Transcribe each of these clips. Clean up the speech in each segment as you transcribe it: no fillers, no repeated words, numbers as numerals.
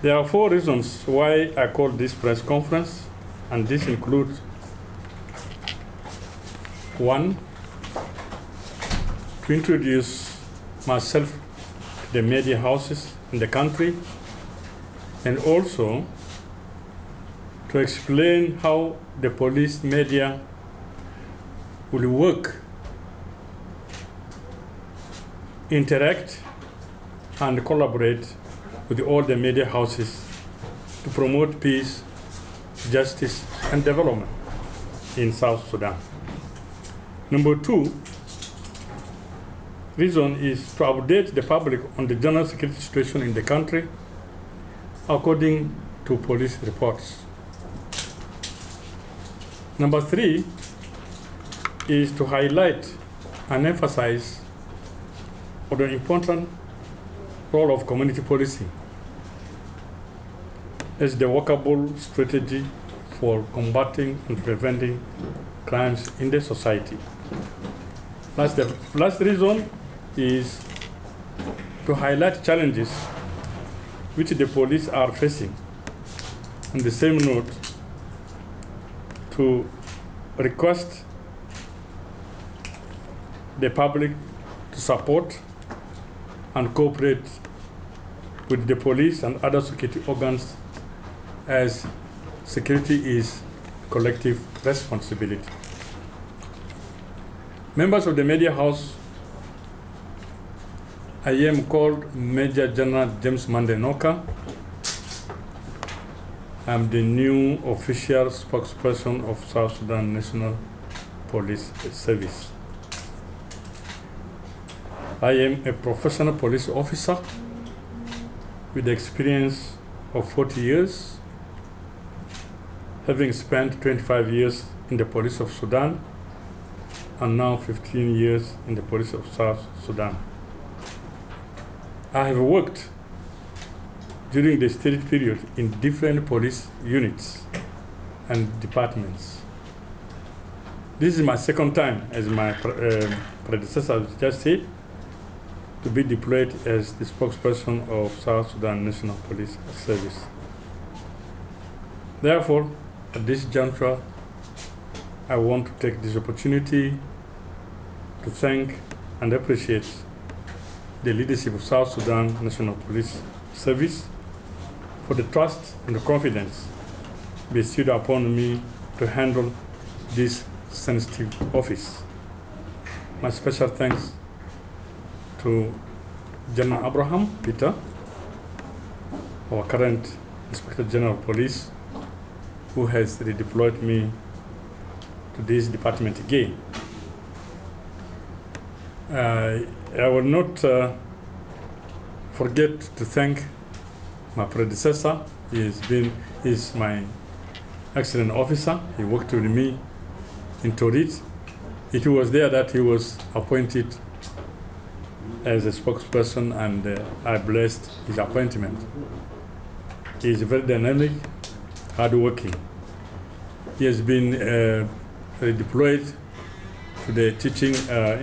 There are 4 reasons why I called this press conference, and this includes: 1, to introduce myself to the media houses in the country, and also to explain how the police media will work, interact, and collaborate with all the media houses to promote peace, justice, and development in South Sudan. Number 2 reason is to update the public on the general security situation in the country according to police reports. Number 3 is to highlight and emphasize on the important role of community policing as the workable strategy for combating and preventing crimes in the society. The last reason is to highlight challenges which the police are facing. On the same note, to request the public to support and cooperate with the police and other security organs, as security is collective responsibility. Members of the media house, I am called Major General James Monday Enoka. I'm the new official spokesperson of South Sudan National Police Service. I am a professional police officer with experience of 40 years, having spent 25 years in the police of Sudan and now 15 years in the police of South Sudan. I have worked during the study period in different police units and departments. This is my second time, as my predecessor just said, to be deployed as the spokesperson of South Sudan National Police Service. Therefore, at this juncture, I want to take this opportunity to thank and appreciate the leadership of South Sudan National Police Service for the trust and the confidence bestowed upon me to handle this sensitive office. My special thanks to General Abraham Peter, our current Inspector General of Police, who has redeployed me to this department again. I will not forget to thank my predecessor. He is my excellent officer. He worked with me in Torit. It was there that he was appointed as a spokesperson, and I blessed his appointment. He is very dynamic, hardworking. He has been redeployed to the teaching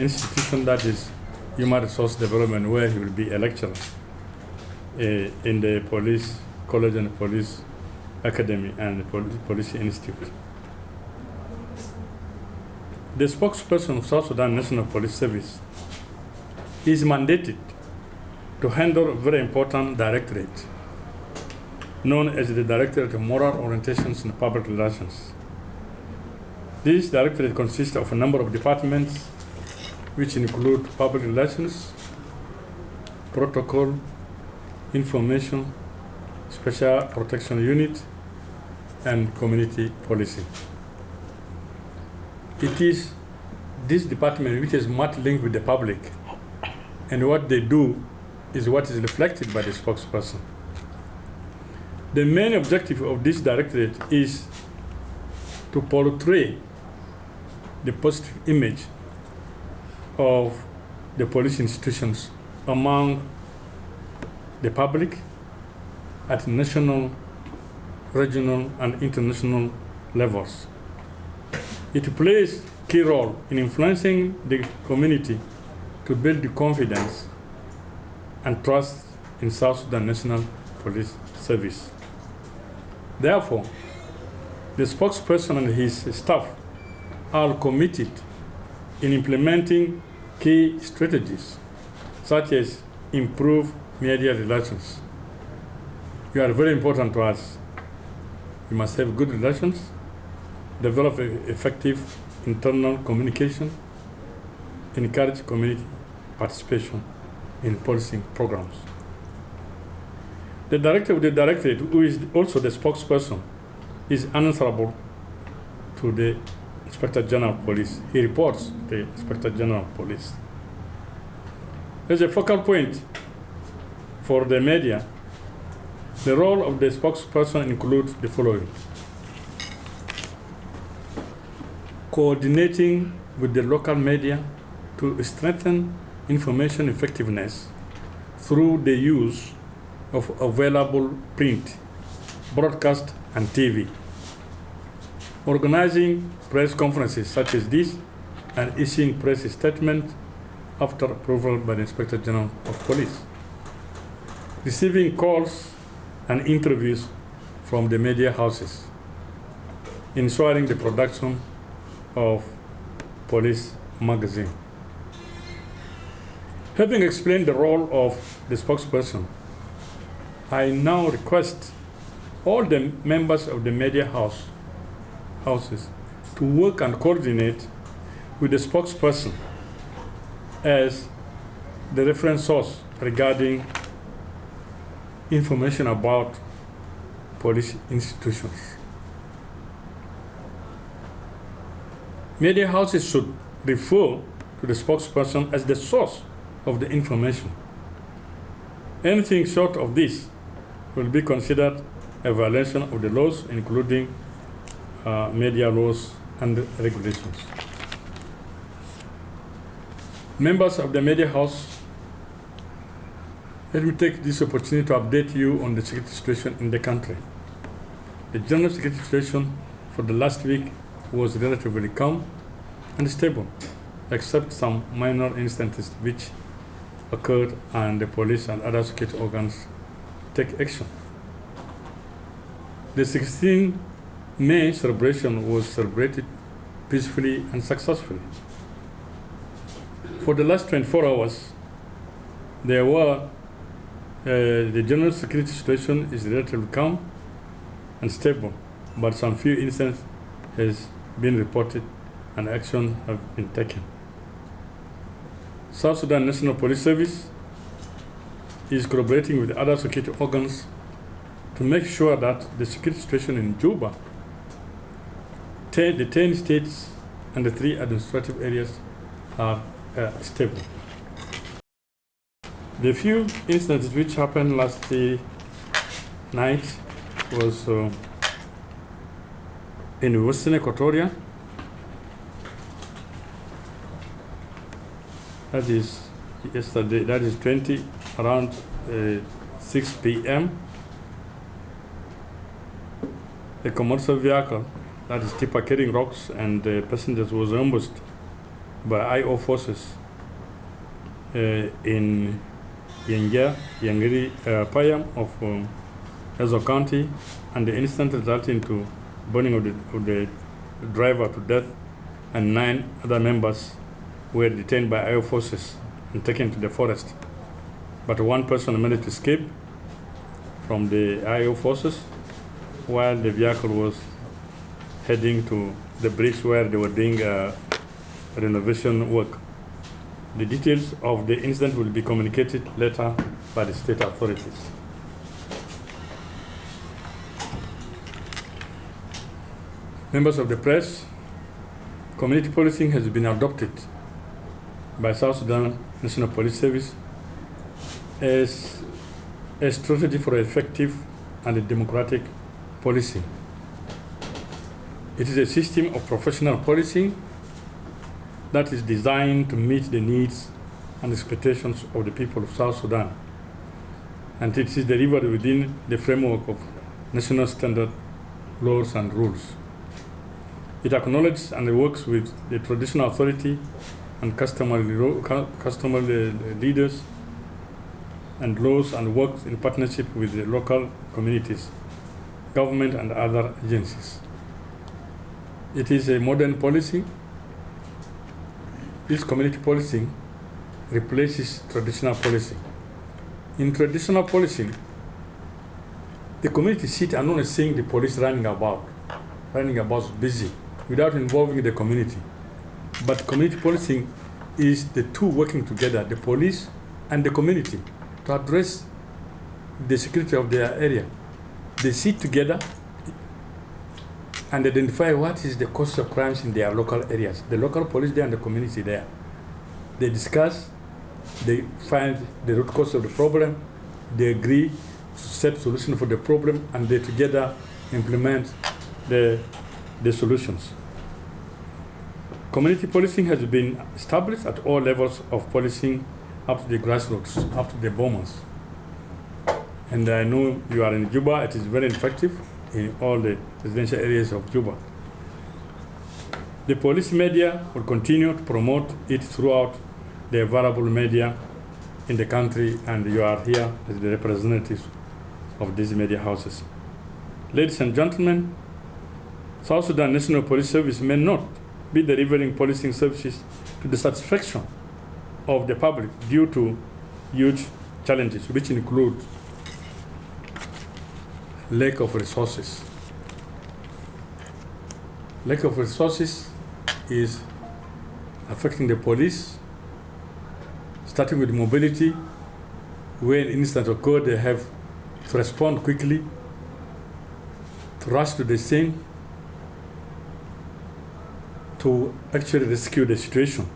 institution, that is Human Resource Development, where he will be a lecturer in the Police College and Police Academy and the Police Institute. The spokesperson of South Sudan National Police Service is mandated to handle a very important directorate known as the Directorate of Moral Orientations and Public Relations. This directorate consists of a number of departments which include public relations, protocol, information, special protection unit, and community policing. It is this department which is much linked with the public, and what they do is what is reflected by the spokesperson. The main objective of this directorate is to portray the positive image of the police institutions among the public at national, regional, and international levels. It plays a key role in influencing the community to build the confidence and trust in South Sudan National Police Service. Therefore, the spokesperson and his staff are committed in implementing key strategies such as improve media relations. You are very important to us. We must have good relations, develop effective internal communication, encourage community participation in policing programs. The director of the directorate, who is also the spokesperson, is answerable to the Inspector General of Police. He reports to the Inspector General of Police. As a focal point for the media, the role of the spokesperson includes the following: coordinating with the local media to strengthen information effectiveness through the use of available print, broadcast, and TV. Organizing press conferences such as this and issuing press statements after approval by the Inspector General of Police. Receiving calls and interviews from the media houses. Ensuring the production of police magazine. Having explained the role of the spokesperson, I now request all the members of the media houses to work and coordinate with the spokesperson as the reference source regarding information about police institutions. Media houses should refer to the spokesperson as the source of the information. Anything short of this will be considered a violation of the laws, including media laws and regulations. Members of the media house, let me take this opportunity to update you on the security situation in the country. The general security situation for the last week was relatively calm and stable, except some minor incidents which occurred and the police and other security organs take action. The 16th May celebration was celebrated peacefully and successfully. For the last 24 hours, the general security situation is relatively calm and stable, but some few incidents has been reported and action have been taken. South Sudan National Police Service is collaborating with other security organs to make sure that the security situation in Juba, the 10 states and the 3 administrative areas are stable. The few incidents which happened last night was in Western Equatoria. That is yesterday, that is around 6 p.m. A commercial vehicle, that is tipper carrying rocks and passengers, was ambushed by IO forces in Yangiri Payam of Ezo County, and the incident resulted into burning of the driver to death, and 9 other members were detained by IO forces and taken to the forest. But 1 person managed to escape from the IO forces while the vehicle was heading to the bridge where they were doing renovation work. The details of the incident will be communicated later by the state authorities. Members of the press, community policing has been adopted by South Sudan National Police Service as a strategy for effective and democratic policing. It is a system of professional policing that is designed to meet the needs and expectations of the people of South Sudan, and it is delivered within the framework of national standard laws and rules. It acknowledges and works with the traditional authority and customary leaders and laws and works in partnership with the local communities, government, and other agencies. It is a modern policy. This community policing replaces traditional policing. In traditional policing, the community sit and only seeing the police running about busy, without involving the community. But community policing is the two working together, the police and the community, to address the security of their area. They sit together and identify what is the cause of crimes in their local areas. The local police there and the community there. They discuss, they find the root cause of the problem, they agree to set solution for the problem, and they together implement the solutions. Community policing has been established at all levels of policing, up to the grassroots, up to the bombers. And I know you are in Juba, it is very effective in all the residential areas of Juba. The police media will continue to promote it throughout the available media in the country, and you are here as the representatives of these media houses. Ladies and gentlemen, South Sudan National Police Service may not be delivering policing services to the satisfaction of the public due to huge challenges, which include lack of resources. Lack of resources is affecting the police, starting with mobility. When incidents occur, they have to respond quickly, to rush to the scene, to actually rescue the situation.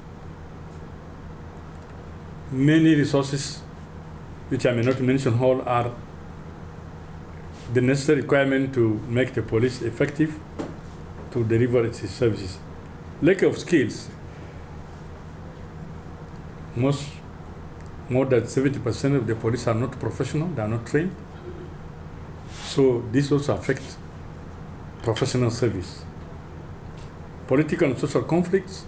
Many resources, which I may not mention all, are the necessary requirement to make the police effective to deliver its services. Lack of skills. More than 70% of the police are not professional, they are not trained. So this also affects professional service. Political and social conflicts,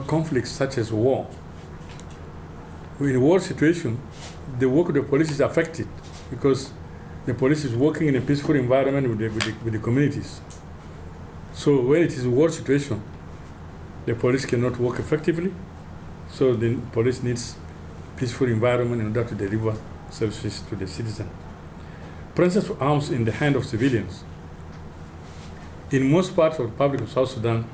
conflicts such as war. In a war situation, the work of the police is affected because the police is working in a peaceful environment with the communities. So when it is a war situation, the police cannot work effectively. So the police needs peaceful environment in order to deliver services to the citizen. Presence of arms in the hand of civilians. In most parts of the Republic of South Sudan,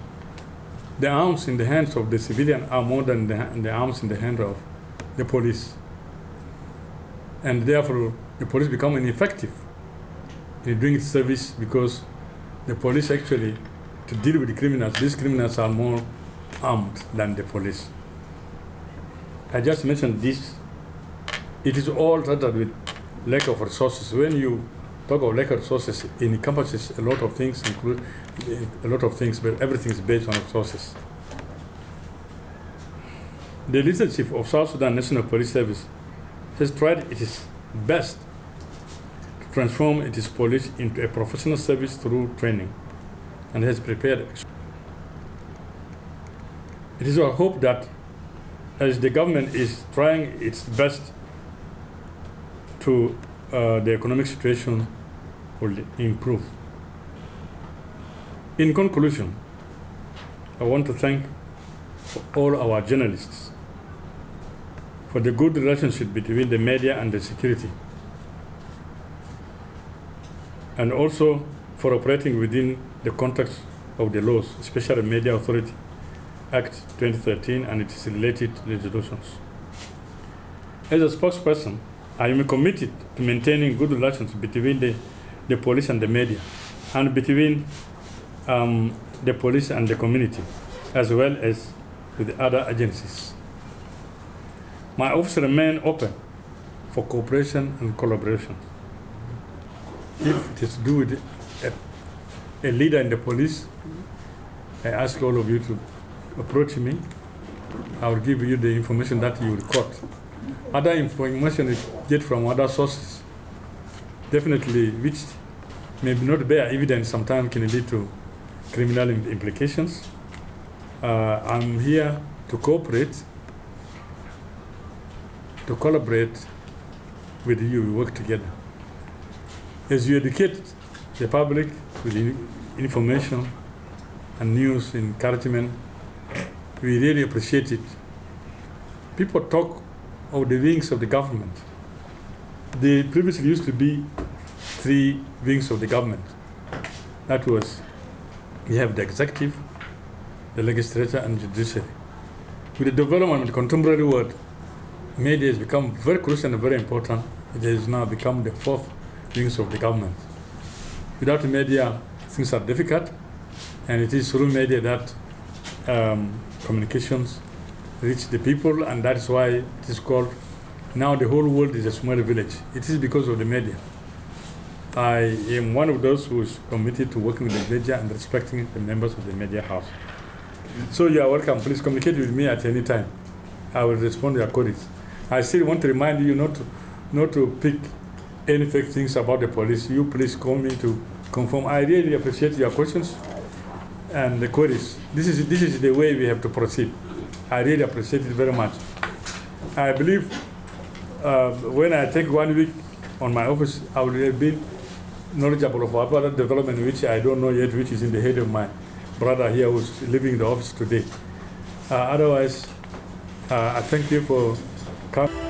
the arms in the hands of the civilian are more than the arms in the hand of the police. And therefore, the police become ineffective in doing its service because the police actually, to deal with the criminals, these criminals are more armed than the police. I just mentioned this. It is all started with lack of resources. When you talk of lack of resources, it encompasses a lot of things, but everything is based on resources. The leadership of South Sudan National Police Service has tried its best to transform its police into a professional service through training and has prepared. It is our hope that as the government is trying its best to the economic situation will improve. In conclusion, I want to thank all our journalists for the good relationship between the media and the security, and also for operating within the context of the laws, especially Media Authority Act 2013 and its related resolutions. As a spokesperson, I am committed to maintaining good relations between the police and the media, and between the police and the community, as well as with the other agencies. My office remains open for cooperation and collaboration. If it is to do with a leader in the police, I ask all of you to approach me. I will give you the information that you record. Other information you get from other sources, definitely, which may not bear evidence, sometimes can lead to criminal implications. I'm here to cooperate to collaborate with you. We work together. As you educate the public with information and news, encouragement, we really appreciate it. People talk of the wings of the government. There previously used to be 3 wings of the government. That was, we have the executive, the legislature, and judiciary. With the development of the contemporary world, media has become very crucial and very important. It has now become the 4th wings of the government. Without the media, things are difficult, and it is through media that communications reach the people, and that is why it is called, now the whole world is a small village. It is because of the media. I am one of those who is committed to working with the media and respecting the members of the media house. So you are welcome. Please communicate with me at any time. I will respond to your queries. I still want to remind you not to pick any fake things about the police. You please call me to confirm. I really appreciate your questions and the queries. This is the way we have to proceed. I really appreciate it very much. I believe when I take 1 week on my office, I will have been knowledgeable of other development which I don't know yet, which is in the head of my brother here who's leaving the office today. Otherwise, I thank you for coming.